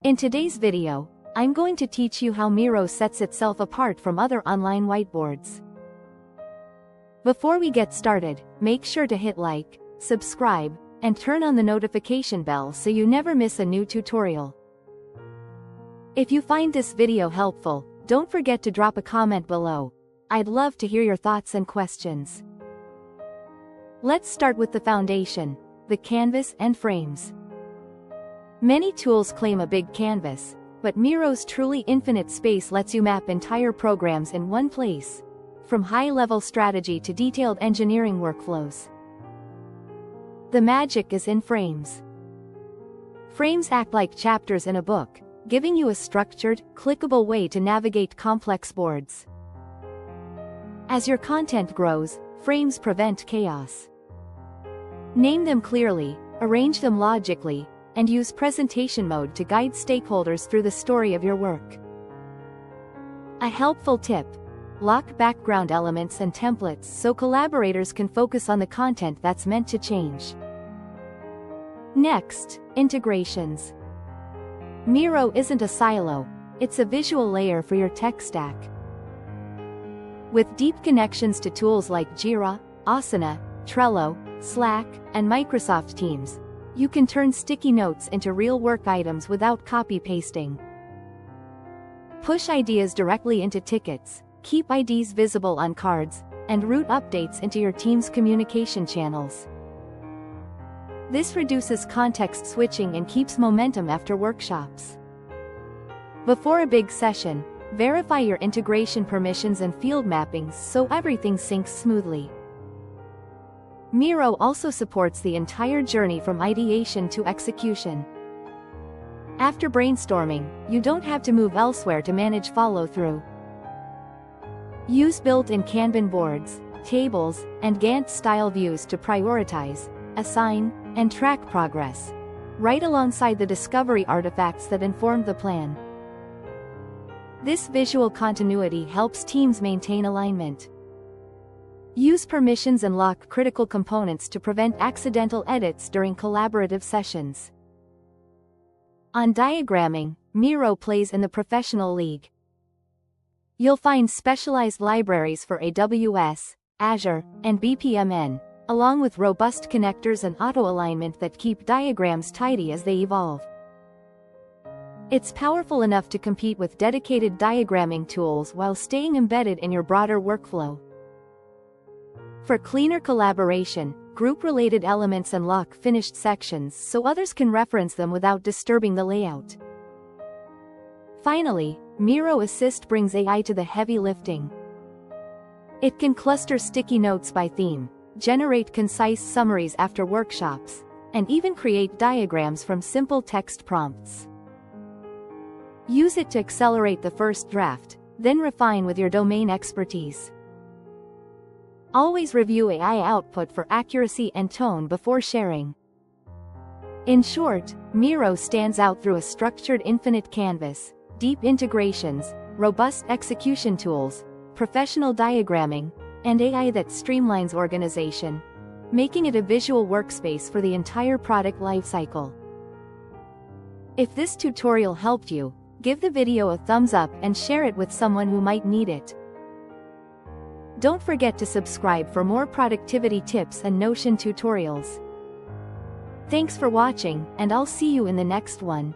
In today's video, I'm going to teach you how Miro sets itself apart from other online whiteboards. Before we get started, make sure to hit like, subscribe, and turn on the notification bell so you never miss a new tutorial. If you find this video helpful, don't forget to drop a comment below. I'd love to hear your thoughts and questions. Let's start with the foundation, the canvas and frames. Many tools claim a big canvas, but Miro's truly infinite space lets you map entire programs in one place, from high-level strategy to detailed engineering workflows. The magic is in frames. Frames act like chapters in a book, giving you a structured, clickable way to navigate complex boards. As your content grows, frames prevent chaos. Name them clearly, arrange them logically, and use presentation mode to guide stakeholders through the story of your work. A helpful tip: lock background elements and templates so collaborators can focus on the content that's meant to change. Next, integrations. Miro isn't a silo, it's a visual layer for your tech stack. With deep connections to tools like Jira, Asana, Trello, Slack, and Microsoft Teams, you can turn sticky notes into real work items without copy-pasting. Push ideas directly into tickets, keep IDs visible on cards, and route updates into your team's communication channels. This reduces context switching and keeps momentum after workshops. Before a big session, verify your integration permissions and field mappings so everything syncs smoothly. Miro also supports the entire journey from ideation to execution. After brainstorming, you don't have to move elsewhere to manage follow-through. Use built-in Kanban boards, tables, and Gantt-style views to prioritize, assign, and track progress, right alongside the discovery artifacts that informed the plan. This visual continuity helps teams maintain alignment. Use permissions and lock critical components to prevent accidental edits during collaborative sessions. On diagramming, Miro plays in the professional league. You'll find specialized libraries for AWS, Azure, and BPMN, along with robust connectors and auto-alignment that keep diagrams tidy as they evolve. It's powerful enough to compete with dedicated diagramming tools while staying embedded in your broader workflow. For cleaner collaboration, group related elements and lock finished sections so others can reference them without disturbing the layout. Finally, Miro Assist brings AI to the heavy lifting. It can cluster sticky notes by theme, generate concise summaries after workshops, and even create diagrams from simple text prompts. Use it to accelerate the first draft, then refine with your domain expertise. Always review AI output for accuracy and tone before sharing. In short, Miro stands out through a structured infinite canvas, deep integrations, robust execution tools, professional diagramming, and AI that streamlines organization, making it a visual workspace for the entire product lifecycle. If this tutorial helped you, give the video a thumbs up and share it with someone who might need it. Don't forget to subscribe for more productivity tips and Notion tutorials. Thanks for watching, and I'll see you in the next one.